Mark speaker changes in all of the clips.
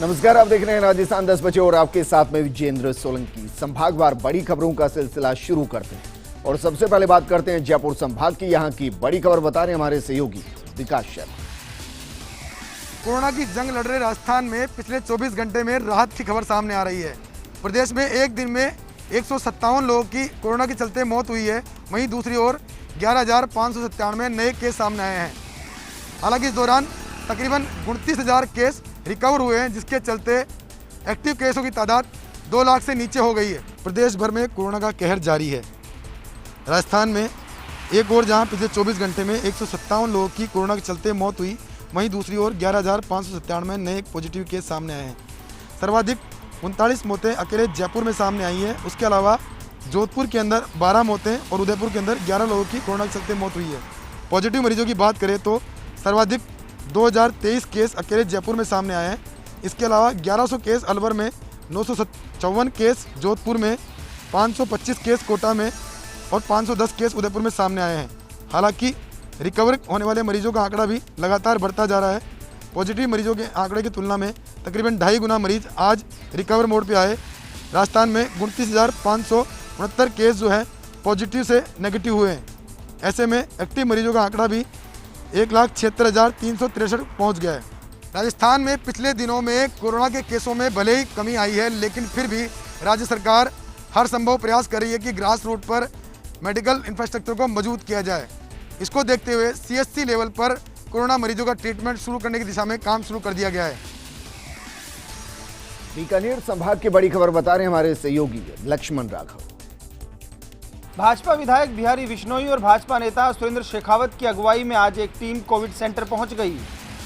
Speaker 1: नमस्कार, आप देख रहे हैं राजस्थान 10 बजे और आपके साथ में विजेंद्र सोलंकी। संभागवार बड़ी खबरों का सिलसिला शुरू करते हैं और सबसे पहले बात करते हैं जयपुर संभाग की। यहां की बड़ी खबर बता रहे हैं हमारे सहयोगी विकास शर्मा।
Speaker 2: कोरोना की जंग लड़ रहे राजस्थान में पिछले 24 घंटे में राहत की खबर सामने आ रही है। प्रदेश में एक दिन में 157 लोगों की कोरोना के चलते मौत हुई है। वहीं दूसरी ओर 11,597 नए केस सामने आए हैं। हालांकि इस दौरान तकरीबन 29,000 केस रिकवर हुए हैं, जिसके चलते एक्टिव केसों की तादाद 2 लाख से नीचे हो गई है। प्रदेश भर में कोरोना का कहर जारी है। राजस्थान में एक और जहां पिछले 24 घंटे में 157 लोगों की कोरोना के चलते मौत हुई, वहीं दूसरी ओर 11,597 नए पॉजिटिव केस सामने आए हैं। सर्वाधिक 39 मौतें अकेले जयपुर में सामने आई हैं। उसके अलावा जोधपुर के अंदर 12 मौतें और उदयपुर के अंदर 11 लोगों की कोरोना के चलते मौत हुई है। पॉजिटिव मरीजों की बात करें तो सर्वाधिक 2023 केस अकेले जयपुर में सामने आए हैं। इसके अलावा 1100 केस अलवर में, 954 केस जोधपुर में, 525 केस कोटा में और 510 केस उदयपुर में सामने आए हैं। हालांकि रिकवर होने वाले मरीजों का आंकड़ा भी लगातार बढ़ता जा रहा है। पॉजिटिव मरीजों के आंकड़े की तुलना में तकरीबन 2.5 गुना मरीज आज रिकवर मोड पर आए। राजस्थान में 29,569 केस जो है पॉजिटिव से नेगेटिव हुए हैं। ऐसे में एक्टिव मरीजों का आंकड़ा भी 1,76,363 पहुंच गया है। राजस्थान में पिछले दिनों में कोरोना के केसों में भले ही कमी आई है, लेकिन फिर भी राज्य सरकार हर संभव प्रयास कर रही है कि ग्रास रूट पर मेडिकल इंफ्रास्ट्रक्चर को मजबूत किया जाए। इसको देखते हुए CHC लेवल पर कोरोना मरीजों का ट्रीटमेंट शुरू करने की दिशा में काम शुरू कर दिया गया है।
Speaker 1: बीकानेर संभाग की बड़ी खबर बता रहे हैं हमारे सहयोगी लक्ष्मण राघव।
Speaker 3: भाजपा विधायक बिहारी बिश्नोई और भाजपा नेता सुरेंद्र शेखावत की अगुवाई में आज एक टीम कोविड सेंटर पहुंच गई।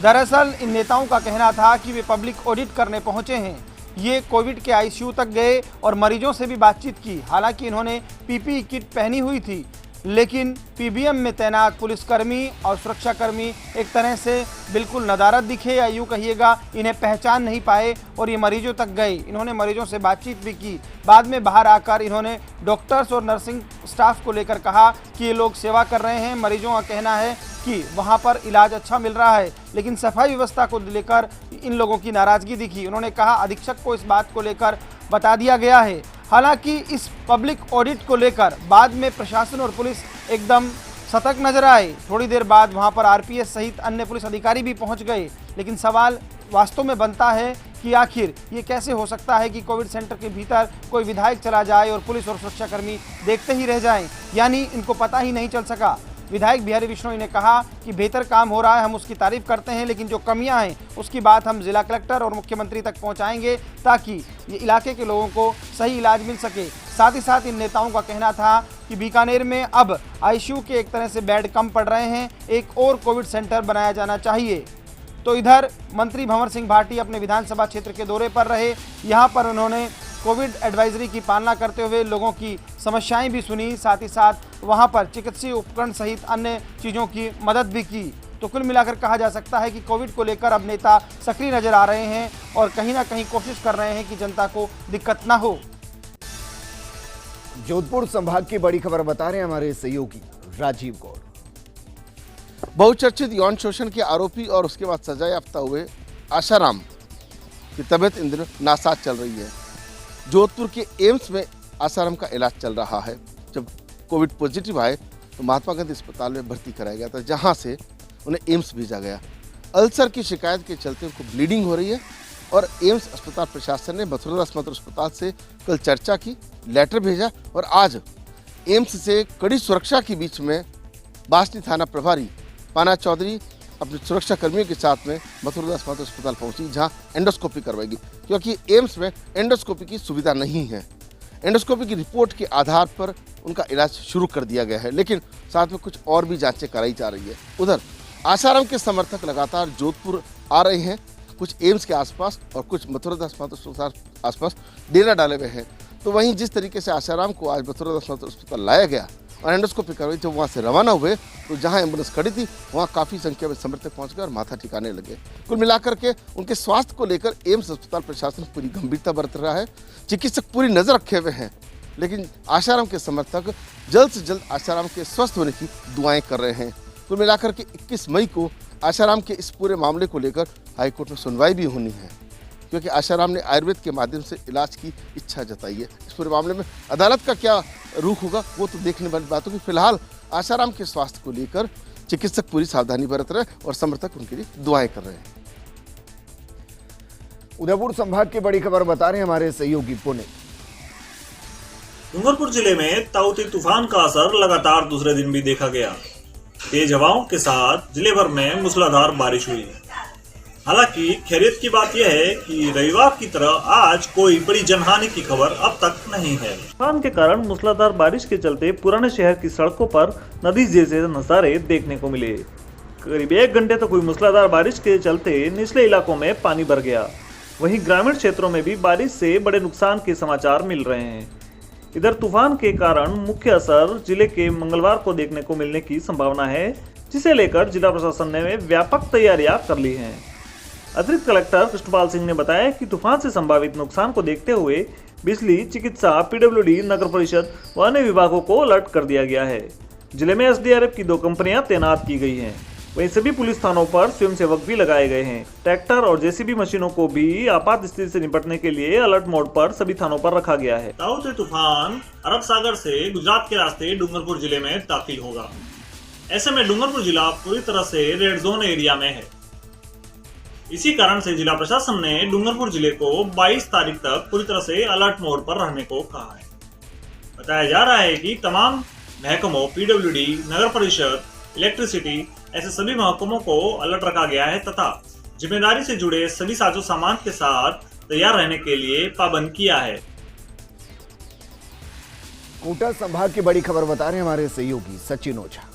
Speaker 3: दरअसल इन नेताओं का कहना था कि वे पब्लिक ऑडिट करने पहुंचे हैं। ये कोविड के ICU तक गए और मरीजों से भी बातचीत की। हालांकि इन्होंने PPE किट पहनी हुई थी, लेकिन PBM में तैनात पुलिसकर्मी और सुरक्षाकर्मी एक तरह से बिल्कुल नदारद दिखे, या यूँ कहिएगा इन्हें पहचान नहीं पाए और ये मरीजों तक गए। इन्होंने मरीजों से बातचीत भी की। बाद में बाहर आकर इन्होंने डॉक्टर्स और नर्सिंग स्टाफ को लेकर कहा कि ये लोग सेवा कर रहे हैं। मरीजों का कहना है कि वहाँ पर इलाज अच्छा मिल रहा है, लेकिन सफाई व्यवस्था को लेकर इन लोगों की नाराज़गी दिखी। उन्होंने कहा अधीक्षक को इस बात को लेकर बता दिया गया है। हालांकि इस पब्लिक ऑडिट को लेकर बाद में प्रशासन और पुलिस एकदम सतर्क नजर आए। थोड़ी देर बाद वहां पर RPS सहित अन्य पुलिस अधिकारी भी पहुंच गए। लेकिन सवाल वास्तव में बनता है कि आखिर ये कैसे हो सकता है कि कोविड सेंटर के भीतर कोई विधायक चला जाए और पुलिस और सुरक्षाकर्मी देखते ही रह जाएं, यानी इनको पता ही नहीं चल सका। विधायक बिहारी बिश्नोई ने कहा कि बेहतर काम हो रहा है, हम उसकी तारीफ करते हैं, लेकिन जो कमियां हैं उसकी बात हम जिला कलेक्टर और मुख्यमंत्री तक पहुंचाएंगे ताकि ये इलाके के लोगों को सही इलाज मिल सके। साथ ही साथ इन नेताओं का कहना था कि बीकानेर में अब ICU के एक तरह से बेड कम पड़ रहे हैं, एक और कोविड सेंटर बनाया जाना चाहिए। तो इधर मंत्री भंवर सिंह भाटी अपने विधानसभा क्षेत्र के दौरे पर रहे। यहाँ पर उन्होंने कोविड एडवाइजरी की पालना करते हुए लोगों की समस्याएं भी सुनी, साथ ही साथ वहां पर चिकित्सीय उपकरण सहित अन्य चीज़ों की मदद भी की। तो कुल मिलाकर कहा जा सकता है कि कोविड को लेकर अब नेता सक्रिय नजर आ रहे हैं और कहीं ना कहीं कोशिश कर रहे हैं कि जनता को दिक्कत ना हो।
Speaker 1: जोधपुर संभाग की बड़ी खबर बता रहे हैं हमारे सहयोगी राजीव गौड़।
Speaker 4: बहुचर्चित यौन शोषण के आरोपी और उसके बाद सजा याफ्ता हुए आशाराम की तबीयत इन दिनों नासाज चल रही है। जोधपुर के एम्स में आसाराम का इलाज चल रहा है। जब कोविड पॉजिटिव आए तो महात्मा गांधी अस्पताल में भर्ती कराया गया था, जहां से उन्हें एम्स भेजा गया। अल्सर की शिकायत के चलते उनको ब्लीडिंग हो रही है और एम्स अस्पताल प्रशासन ने मथुरादास माथुर अस्पताल से कल चर्चा की, लेटर भेजा और आज एम्स से कड़ी सुरक्षा के बीच में बासनी थाना प्रभारी पाना चौधरी अपने सुरक्षा कर्मियों के साथ में मथुरादास माथुर अस्पताल पहुंची, जहां एंडोस्कोपी करवाएगी, क्योंकि एम्स में एंडोस्कोपी की सुविधा नहीं है। एंडोस्कोपी की रिपोर्ट के आधार पर उनका इलाज शुरू कर दिया गया है, लेकिन साथ में कुछ और भी जांचें कराई जा रही है। उधर आसाराम के समर्थक लगातार जोधपुर आ रहे हैं, कुछ एम्स के आसपास और कुछ मथुरादास माथुर अस्पताल आसपास डेरा डाले हुए हैं। तो वहीं जिस तरीके से आसाराम को आज मथुरादास माथुर अस्पताल लाया गया और एंडोस्कोपी करवाई, जब वहाँ से रवाना हुए तो जहाँ एम्बुलेंस खड़ी थी वहाँ काफ़ी संख्या में समर्थक पहुँच गए और माथा ठिकाने लगे। कुल मिलाकर के उनके स्वास्थ्य को लेकर एम्स अस्पताल प्रशासन पूरी गंभीरता बरत रहा है। चिकित्सक पूरी नज़र रखे हुए हैं, लेकिन आशाराम के समर्थक जल्द से जल्द आशाराम के स्वस्थ होने की दुआएं कर रहे हैं। कुल मिलाकर के 21 मई को आशाराम के इस पूरे मामले को लेकर हाईकोर्ट में सुनवाई भी होनी है। क्योंकि आशाराम ने आयुर्वेद के माध्यम से इलाज की इच्छा जताई है। इस पूरे मामले में अदालत का क्या रुख होगा वो तो देखने वाली बात होगी। फिलहाल आशाराम के स्वास्थ्य को लेकर चिकित्सक पूरी सावधानी बरत रहे और समर्थक उनके लिए दुआएं कर रहे हैं।
Speaker 1: उदयपुर संभाग की बड़ी खबर बता रहे हैं हमारे सहयोगी पुणे।
Speaker 5: डूंगरपुर जिले में ताउते तूफान का असर लगातार दूसरे दिन भी देखा गया। तेज हवाओं के साथ जिले भर में मूसलाधार बारिश हुई। हालांकि खैरियत की बात यह है कि रविवार की तरह आज कोई बड़ी जनहानि की खबर अब तक नहीं है। तूफान के कारण मूसलाधार बारिश के चलते पुराने शहर की सड़कों पर नदी जैसे नजारे देखने को मिले। करीब 1 घंटे तक हुई मूसलाधार बारिश के चलते निचले इलाकों में पानी भर गया। वहीं ग्रामीण क्षेत्रों में भी बारिश से बड़े नुकसान के समाचार मिल रहे हैं। इधर तूफान के कारण मुख्य असर जिले के मंगलवार को देखने को मिलने की संभावना है, जिसे लेकर जिला प्रशासन ने व्यापक तैयारियां कर ली हैं। अतिरिक्त कलेक्टर कृष्णपाल सिंह ने बताया कि तूफान से संभावित नुकसान को देखते हुए बिजली, चिकित्सा, पीडब्ल्यूडी, नगर परिषद व अन्य विभागों को अलर्ट कर दिया गया है। जिले में एसडीआरएफ की 2 कंपनियां तैनात की गई हैं। वहीं सभी पुलिस थानों पर स्वयंसेवक भी लगाए गए हैं। ट्रैक्टर और जेसीबी मशीनों को भी आपात स्थिति से निपटने के लिए अलर्ट मोड पर सभी थानों पर रखा गया है। ताउते तूफान अरब सागर से गुजरात के रास्ते डूंगरपुर जिले में दाखिल होगा। ऐसे में डूंगरपुर जिला पूरी तरह से रेड जोन एरिया में है। इसी कारण से जिला प्रशासन ने डूंगरपुर जिले को 22 तारीख तक पूरी तरह से अलर्ट मोड पर रहने को कहा है। बताया जा रहा है कि तमाम महकमों, पीडब्ल्यूडी, नगर परिषद, इलेक्ट्रिसिटी ऐसे सभी महकमों को अलर्ट रखा गया है तथा जिम्मेदारी से जुड़े सभी साजो सामान के साथ तैयार रहने के लिए पाबंद किया है।
Speaker 1: कोटा संभाग की बड़ी खबर बता रहे हैं हमारे सहयोगी सचिन ओझा।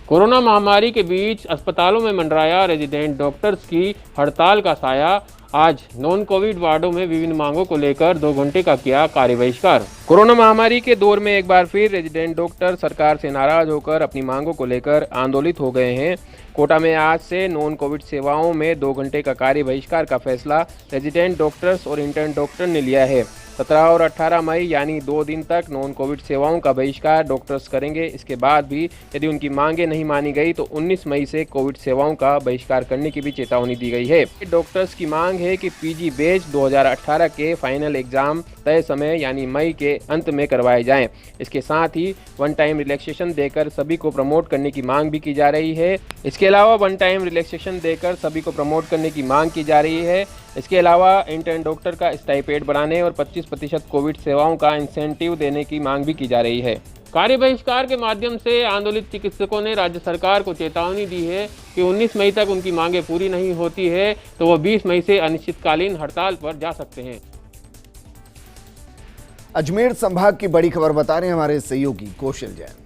Speaker 6: कोरोना महामारी के बीच अस्पतालों में मंडराया रेजिडेंट डॉक्टर्स की हड़ताल का साया। आज नॉन कोविड वार्डों में विभिन्न मांगों को लेकर 2 घंटे का किया कार्य बहिष्कार। कोरोना महामारी के दौर में एक बार फिर रेजिडेंट डॉक्टर सरकार से नाराज होकर अपनी मांगों को लेकर आंदोलित हो गए हैं। कोटा में आज से नॉन कोविड सेवाओं में 2 घंटे का कार्य बहिष्कार का फैसला रेजिडेंट डॉक्टर्स और इंटर्न डॉक्टर ने लिया है। 17 और 18 मई यानी 2 दिन तक नॉन कोविड सेवाओं का बहिष्कार डॉक्टर्स करेंगे। इसके बाद भी यदि उनकी मांगें नहीं मानी गई तो 19 मई से कोविड सेवाओं का बहिष्कार करने की भी चेतावनी दी गई है। डॉक्टर्स की मांग है कि पीजी बैच 2018 के फाइनल एग्जाम तय समय यानी मई के अंत में करवाए जाएं। इसके साथ ही 1 टाइम रिलैक्सेशन देकर सभी को प्रमोट करने की मांग भी की जा रही है। इसके अलावा 1 टाइम रिलैक्सेशन देकर सभी को प्रमोट करने की मांग की जा रही है। इसके अलावा इंटर्न डॉक्टर का स्टाइपेंड बढ़ाने और 25% कोविड सेवाओं का इंसेंटिव देने की मांग भी की जा रही है। कार्य बहिष्कार के माध्यम से आंदोलित चिकित्सकों ने राज्य सरकार को चेतावनी दी है कि 19 मई तक उनकी मांगें पूरी नहीं होती है तो वो 20 मई से अनिश्चितकालीन हड़ताल पर जा सकते हैं।
Speaker 1: अजमेर संभाग की बड़ी खबर बता रहे हैं हमारे सहयोगी कौशल जैन।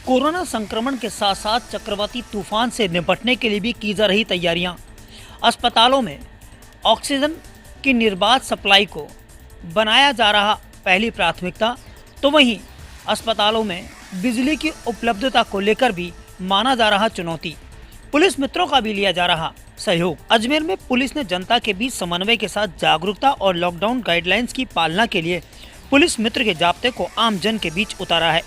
Speaker 7: कोरोना संक्रमण के साथ साथ चक्रवाती तूफान से निपटने के लिए भी की जा रही तैयारियां। अस्पतालों में ऑक्सीजन की निर्बाध सप्लाई को बनाया जा रहा पहली प्राथमिकता, तो वहीं अस्पतालों में बिजली की उपलब्धता को लेकर भी माना जा रहा चुनौती। पुलिस मित्रों का भी लिया जा रहा सहयोग। अजमेर में पुलिस ने जनता के बीच समन्वय के साथ जागरूकता और लॉकडाउन गाइडलाइंस की पालना के लिए पुलिस मित्र के जाप्ते को आम जन के बीच उतारा है।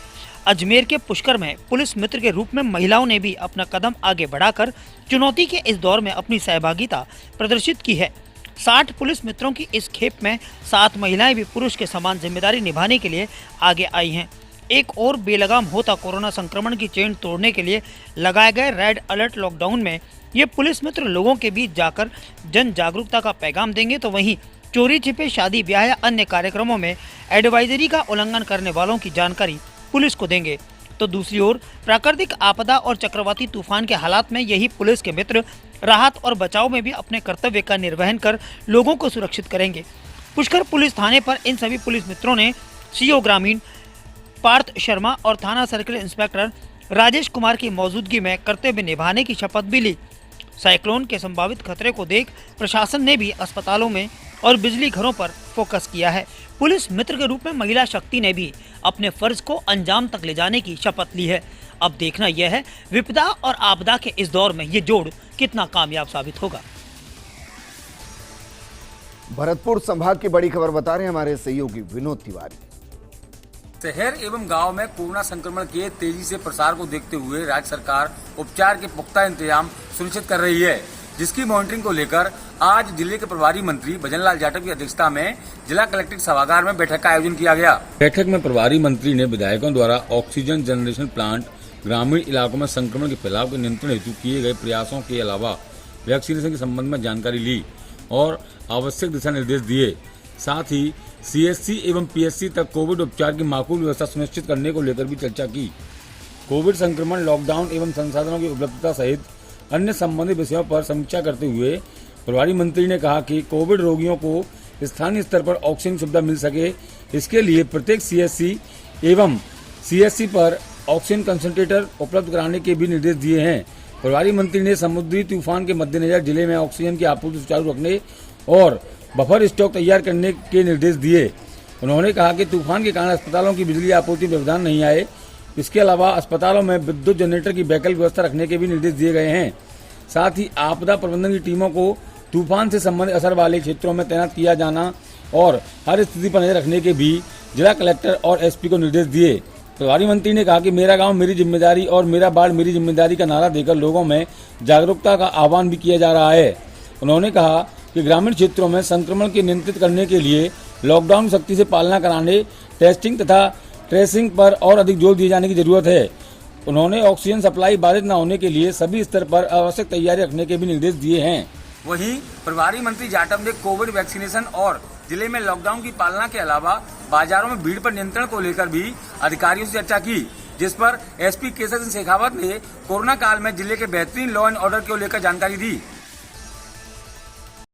Speaker 7: अजमेर के पुष्कर में पुलिस मित्र के रूप में महिलाओं ने भी अपना कदम आगे बढ़ाकर चुनौती के इस दौर में अपनी सहभागिता प्रदर्शित की है। 60 पुलिस मित्रों की इस खेप में 7 महिलाएं भी पुरुष के समान जिम्मेदारी निभाने के लिए आगे आई हैं। एक और बेलगाम होता कोरोना संक्रमण की चेन तोड़ने के लिए लगाए गए रेड अलर्ट लॉकडाउन में ये पुलिस मित्र लोगों के बीच जाकर जन जागरूकता का पैगाम देंगे, तो वहीं चोरी छिपे शादी ब्याह या अन्य कार्यक्रमों में एडवाइजरी का उल्लंघन करने वालों की जानकारी पुलिस को देंगे। तो दूसरी ओर प्राकृतिक आपदा और चक्रवाती तूफान के हालात में यही पुलिस के मित्र राहत और बचाव में भी अपने कर्तव्य का निर्वहन कर लोगों को सुरक्षित करेंगे। पुष्कर पुलिस थाने पर इन सभी पुलिस मित्रों ने सीओ ग्रामीण पार्थ शर्मा और थाना सर्किल इंस्पेक्टर राजेश कुमार की मौजूदगी में कर्तव्य निभाने की शपथ भी ली। साइक्लोन के संभावित खतरे को देख प्रशासन ने भी अस्पतालों में और बिजली घरों पर फोकस किया है। पुलिस मित्र के रूप में महिला शक्ति ने भी अपने फर्ज को अंजाम तक ले जाने की शपथ ली है। अब देखना यह है विपदा और आपदा के इस दौर में ये जोड़ कितना कामयाब साबित होगा।
Speaker 1: भरतपुर संभाग की बड़ी खबर बता रहे हैं हमारे सहयोगी विनोद तिवारी।
Speaker 8: शहर एवं गांव में कोरोना संक्रमण के तेजी से प्रसार को देखते हुए राज्य सरकार उपचार के पुख्ता इंतजाम सुनिश्चित कर रही है, जिसकी मॉनिटरिंग को लेकर आज जिले के प्रभारी मंत्री भजनलाल जाटव की अध्यक्षता में जिला कलेक्ट्रेट सभागार में बैठक का आयोजन किया गया।
Speaker 9: बैठक में प्रभारी मंत्री ने विधायकों द्वारा ऑक्सीजन जनरेशन प्लांट, ग्रामीण इलाकों में संक्रमण के फैलाव के नियंत्रण हेतु किए गए प्रयासों के अलावा वैक्सीनेशन के संबंध में जानकारी ली और आवश्यक दिशा निर्देश दिए। साथ ही CSC एवं PSC तक कोविड उपचार की माकूल व्यवस्था सुनिश्चित करने को लेकर भी चर्चा की। कोविड संक्रमण, लॉकडाउन एवं संसाधनों की उपलब्धता सहित अन्य संबंधित विषयों पर समीक्षा करते हुए प्रभारी मंत्री ने कहा कि कोविड रोगियों को स्थानीय स्तर पर ऑक्सीजन सुविधा मिल सके, इसके लिए प्रत्येक CSC एवं CSC पर ऑक्सीजन कंसंट्रेटर उपलब्ध कराने के भी निर्देश दिए हैं। प्रभारी मंत्री ने समुद्री तूफान के मद्देनजर जिले में ऑक्सीजन की आपूर्ति सुचारू रखने और बफर स्टॉक तैयार करने के निर्देश दिए। उन्होंने कहा कि तूफान के कारण अस्पतालों की बिजली आपूर्ति में व्यवधान नहीं आए। इसके अलावा अस्पतालों में विद्युत जनरेटर की वैकल्पिक व्यवस्था रखने के भी निर्देश दिए गए हैं। साथ ही आपदा प्रबंधन की टीमों को तूफान से संबंधित असर वाले क्षेत्रों में तैनात किया जाना और हर स्थिति पर नजर रखने के भी जिला कलेक्टर और SP को निर्देश दिए। प्रभारी मंत्री ने कहा कि मेरा गांव मेरी जिम्मेदारी और मेरा वार्ड मेरी जिम्मेदारी का नारा देकर लोगों में जागरूकता का आह्वान भी किया जा रहा है। उन्होंने कहा कि ग्रामीण क्षेत्रों में संक्रमण के नियंत्रित करने के लिए लॉकडाउन की सख्ती से पालना कराने, टेस्टिंग तथा ट्रेसिंग पर और अधिक जोर दिए जाने की जरूरत है। उन्होंने ऑक्सीजन सप्लाई बाधित न होने के लिए सभी स्तर पर आवश्यक तैयारी रखने के भी निर्देश दिए हैं।
Speaker 8: वहीं प्रभारी मंत्री जाटव ने कोविड वैक्सीनेशन और जिले में लॉकडाउन की पालना के अलावा बाजारों में भीड़ पर नियंत्रण को लेकर भी अधिकारियों से चर्चा की, जिस पर SP केसर सिंह शेखावत ने कोरोना काल में जिले के बेहतरीन लॉ एंड ऑर्डर को लेकर जानकारी दी।